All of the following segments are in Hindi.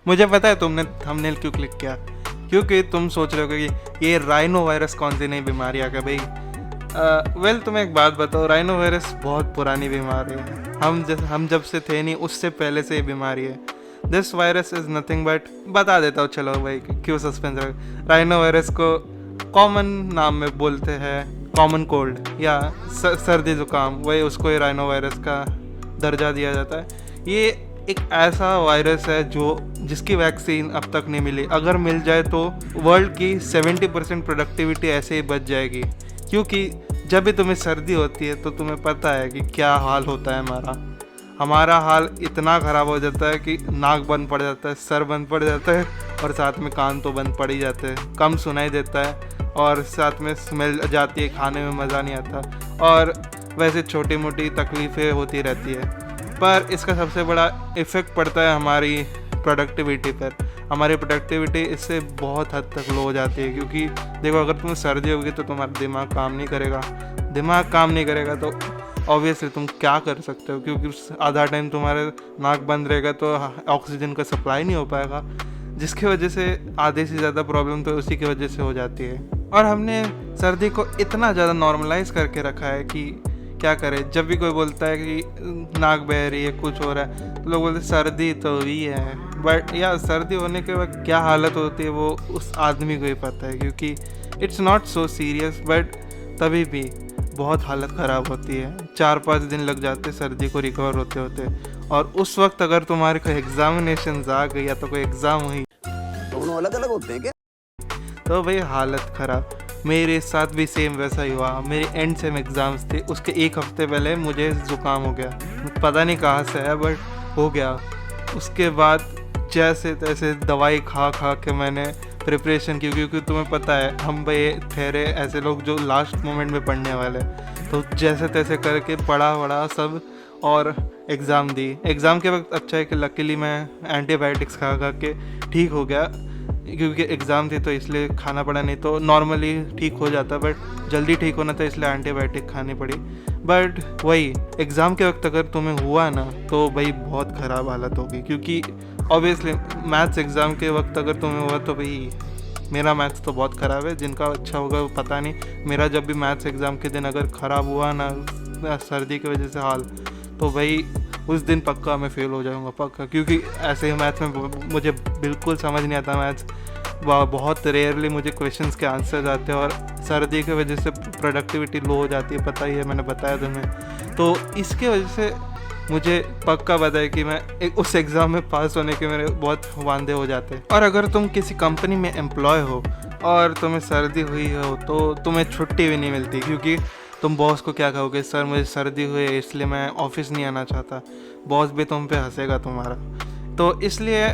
मुझे पता है तुमने थंबनेल क्यों क्लिक किया, क्योंकि तुम सोच रहे हो कि ये राइनो वायरस कौन सी नई बीमारी आ गई भाई। वेल तुम्हें एक बात बताओ, राइनो वायरस बहुत पुरानी बीमारी है। हम जब से थे नहीं उससे पहले से ये बीमारी है। This virus is nothing but, बता देता हूँ चलो भाई, क्यों सस्पेंस रख। राइनो वायरस को कॉमन नाम में बोलते हैं कॉमन कोल्ड या सर्दी जुकाम, वही उसको ये राइनो वायरस का दर्जा दिया जाता है। ये एक ऐसा वायरस है जिसकी वैक्सीन अब तक नहीं मिली। अगर मिल जाए तो वर्ल्ड की 70% प्रोडक्टिविटी ऐसे ही बच जाएगी, क्योंकि जब भी तुम्हें सर्दी होती है तो तुम्हें पता है कि क्या हाल होता है। हमारा हाल इतना ख़राब हो जाता है कि नाक बंद पड़ जाता है, सर बंद पड़ जाता है और साथ में कान तो बंद पड़ ही जाते हैं, कम सुनाई देता है और साथ में स्मेल जाती है, खाने में मज़ा नहीं आता और वैसे छोटी मोटी तकलीफ़ें होती रहती है। पर इसका सबसे बड़ा इफ़ेक्ट पड़ता है हमारी प्रोडक्टिविटी पर। हमारी प्रोडक्टिविटी इससे बहुत हद तक लो हो जाती है, क्योंकि देखो अगर तुम्हें सर्दी होगी तो तुम्हारा दिमाग काम नहीं करेगा। दिमाग काम नहीं करेगा तो ऑब्वियसली तुम क्या कर सकते हो, क्योंकि आधा टाइम तुम्हारे नाक बंद रहेगा तो ऑक्सीजन का सप्लाई नहीं हो पाएगा, जिसकी वजह से आधे से ज़्यादा प्रॉब्लम तो उसी की वजह से हो जाती है। और हमने सर्दी को इतना ज़्यादा नॉर्मलाइज करके रखा है कि क्या करें। जब भी कोई बोलता है कि नाक बह रही है, कुछ हो रहा है, तो लोग बोलते हैं सर्दी तो हुई है। बट या सर्दी होने के बाद क्या हालत होती है वो उस आदमी को ही पता है, क्योंकि it's not so serious, but तभी भी बहुत हालत ख़राब होती है। 4-5 दिन लग जाते सर्दी को रिकवर होते होते, और उस वक्त अगर तुम्हारे कोई एग्जामिनेशन आ गई या तो कोई एग्ज़ाम हुई, दोनों अलग अलग होते हैं क्या? तो भाई हालत ख़राब। मेरे साथ भी सेम वैसा ही हुआ। मेरे एंड सेम एग्ज़ाम्स थे, उसके एक हफ्ते पहले मुझे ज़ुकाम हो गया, पता नहीं कहाँ से है बट हो गया। उसके बाद जैसे तैसे दवाई खा के मैंने प्रिपरेशन की, क्योंकि तुम्हें पता है हम भाई ठहरे ऐसे लोग जो लास्ट मोमेंट में पढ़ने वाले, तो जैसे तैसे करके पढ़ा सब और एग्ज़ाम दी। एग्ज़ाम के वक्त अच्छा है कि लकीली मैं एंटीबायोटिक्स खा के ठीक हो गया, क्योंकि एग्ज़ाम थी तो इसलिए खाना पड़ा, नहीं तो नॉर्मली ठीक हो जाता, बट जल्दी ठीक होना था इसलिए एंटीबायोटिक खानी पड़ी। बट वही एग्ज़ाम के वक्त अगर तुम्हें हुआ ना तो भाई बहुत ख़राब हालत होगी, क्योंकि ऑब्वियसली मैथ्स एग्ज़ाम के वक्त अगर तुम्हें हुआ तो भाई, मेरा मैथ्स तो बहुत ख़राब है, जिनका अच्छा होगा वो पता नहीं। मेरा जब भी मैथ्स एग्ज़ाम के दिन अगर ख़राब हुआ ना सर्दी की वजह से हाल, तो भाई उस दिन पक्का मैं फ़ेल हो जाऊंगा पक्का, क्योंकि ऐसे ही मैथ्स में मुझे बिल्कुल समझ नहीं आता मैथ्स। बहुत रेयरली मुझे क्वेश्चंस के आंसर आते हैं और सर्दी की वजह से प्रोडक्टिविटी लो हो जाती है, पता ही है, मैंने बताया तुम्हें। तो इसके वजह से मुझे पक्का पता है कि मैं उस एग्ज़ाम में पास होने के मेरे बहुत वांदे हो जाते हैं। और अगर तुम किसी कंपनी में एम्प्लॉय हो और तुम्हें सर्दी हुई हो तो तुम्हें छुट्टी भी नहीं मिलती, क्योंकि तुम बॉस को क्या कहोगे, सर मुझे सर्दी हुई है इसलिए मैं ऑफिस नहीं आना चाहता। बॉस भी तुम पे हंसेगा तुम्हारा। तो इसलिए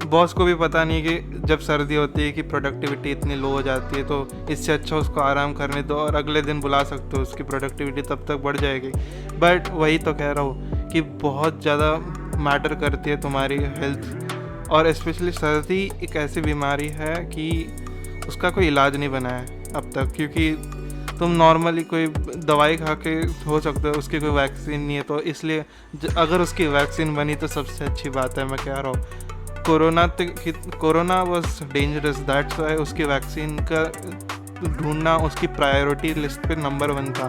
बॉस को भी पता नहीं कि जब सर्दी होती है कि प्रोडक्टिविटी इतनी लो हो जाती है, तो इससे अच्छा उसको आराम करने दो और अगले दिन बुला सकते हो, उसकी प्रोडक्टिविटी तब तक बढ़ जाएगी। बट वही तो कह रहा हूँ कि बहुत ज़्यादा मैटर करती है तुम्हारी हेल्थ, और स्पेशली सर्दी एक ऐसी बीमारी है कि उसका कोई इलाज नहीं बना है अब तक, क्योंकि तुम नॉर्मली कोई दवाई खा के हो सकते हो, उसकी कोई वैक्सीन नहीं है। तो इसलिए अगर उसकी वैक्सीन बनी तो सबसे अच्छी बात है। मैं कह रहा हूँ corona was dangerous, that's why उसकी वैक्सीन का ढूंढना उसकी प्रायोरिटी लिस्ट पे नंबर 1 था।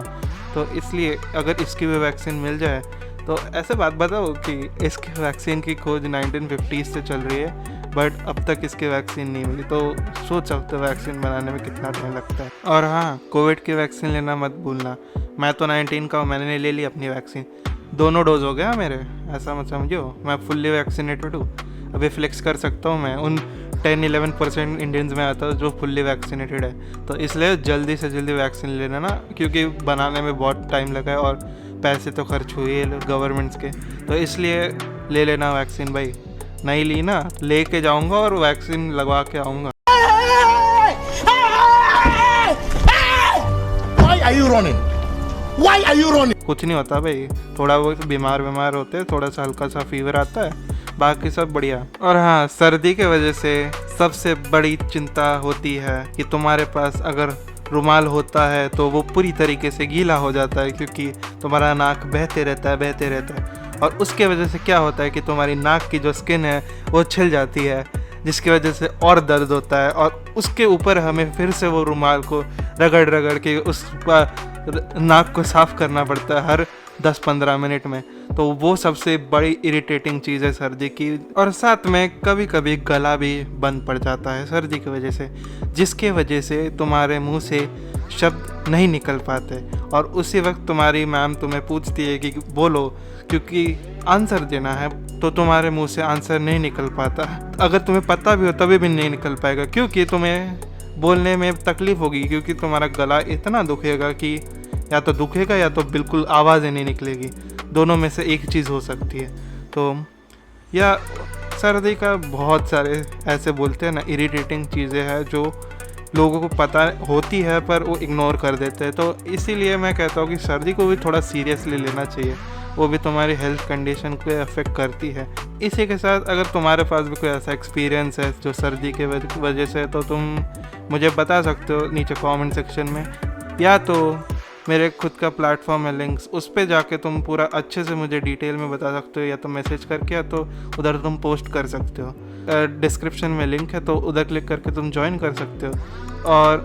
तो इसलिए अगर इसकी भी वैक्सीन मिल जाए तो ऐसे बात बताओ कि इसकी वैक्सीन की खोज 1950s से चल रही है, बट अब तक इसकी वैक्सीन नहीं मिली। तो सोच सकते हो वैक्सीन बनाने में कितना टाइम लगता है। और हाँ, कोविड की वैक्सीन लेना मत भूलना। मैं तो 19 का हूँ, मैंने ले ली अपनी वैक्सीन, दोनों डोज हो गया मेरे, ऐसा मत समझो। मैं फुल्ली वैक्सीनेटेड हूँ, अभी फ्लेक्स कर सकता हूँ मैं उन 10-11% इंडियंस में आता है जो फुल्ली वैक्सीनेटेड है। तो इसलिए जल्दी से जल्दी वैक्सीन लेना ना, क्योंकि बनाने में बहुत टाइम लगा है और पैसे तो खर्च हुए गवर्नमेंट्स के, तो इसलिए ले लेना वैक्सीन भाई। नहीं ली ना, लेके जाऊंगा और वैक्सीन लगवा के आऊँगा। कुछ नहीं होता भाई, थोड़ा बहुत बीमार होते हैं, थोड़ा सा हल्का सा फीवर आता है, बाकी सब बढ़िया। और हाँ, सर्दी के वजह से सबसे बड़ी चिंता होती है कि तुम्हारे पास अगर रुमाल होता है तो वो पूरी तरीके से गीला हो जाता है, क्योंकि तुम्हारा नाक बहते रहता है। और उसके वजह से क्या होता है कि तुम्हारी नाक की जो स्किन है वो छिल जाती है, जिसकी वजह से और दर्द होता है, और उसके ऊपर हमें फिर से वो रुमाल को रगड़ रगड़ के उस नाक को साफ़ करना पड़ता है हर 10-15 मिनट में। तो वो सबसे बड़ी इरिटेटिंग चीज़ है सर्दी की। और साथ में कभी कभी गला भी बंद पड़ जाता है सर्दी की वजह से, जिसके वजह से तुम्हारे मुंह से शब्द नहीं निकल पाते, और उसी वक्त तुम्हारी मैम तुम्हें पूछती है कि बोलो, क्योंकि आंसर देना है, तो तुम्हारे मुंह से आंसर नहीं निकल पाता। अगर तुम्हें पता भी हो तभी भी नहीं निकल पाएगा, क्योंकि तुम्हें बोलने में तकलीफ़ होगी, क्योंकि तुम्हारा गला इतना दुखेगा कि या तो दुखेगा या तो बिल्कुल आवाज़ ही नहीं निकलेगी, दोनों में से एक चीज़ हो सकती है। तो या सर्दी का बहुत सारे ऐसे बोलते हैं ना इरिटेटिंग चीज़ें हैं जो लोगों को पता होती है पर वो इग्नोर कर देते हैं। तो इसीलिए मैं कहता हूँ कि सर्दी को भी थोड़ा सीरियसली लेना चाहिए, वो भी तुम्हारी हेल्थ कंडीशन को अफेक्ट करती है। इसी के साथ अगर तुम्हारे पास भी कोई ऐसा एक्सपीरियंस है जो सर्दी के वजह से, तो तुम मुझे बता सकते हो नीचे कमेंट सेक्शन में, या तो मेरे खुद का प्लेटफॉर्म है लिंक्स, उस पे जाके तुम पूरा अच्छे से मुझे डिटेल में बता सकते हो, या तो मैसेज करके या तो उधर तुम पोस्ट कर सकते हो। डिस्क्रिप्शन में लिंक है, तो उधर क्लिक करके तुम ज्वाइन कर सकते हो। और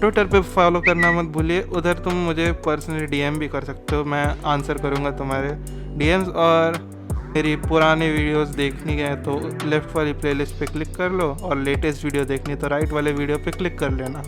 ट्विटर पे फॉलो करना मत भूलिए, उधर तुम मुझे पर्सनली डीएम भी कर सकते हो, मैं आंसर करूँगा तुम्हारे डीएम्स। और मेरी पुरानी वीडियोस देखनी है तो लेफ़्ट वाली प्लेलिस्ट पे क्लिक कर लो, और लेटेस्ट वीडियो देखनी तो राइट वाले वीडियो पे क्लिक कर लेना।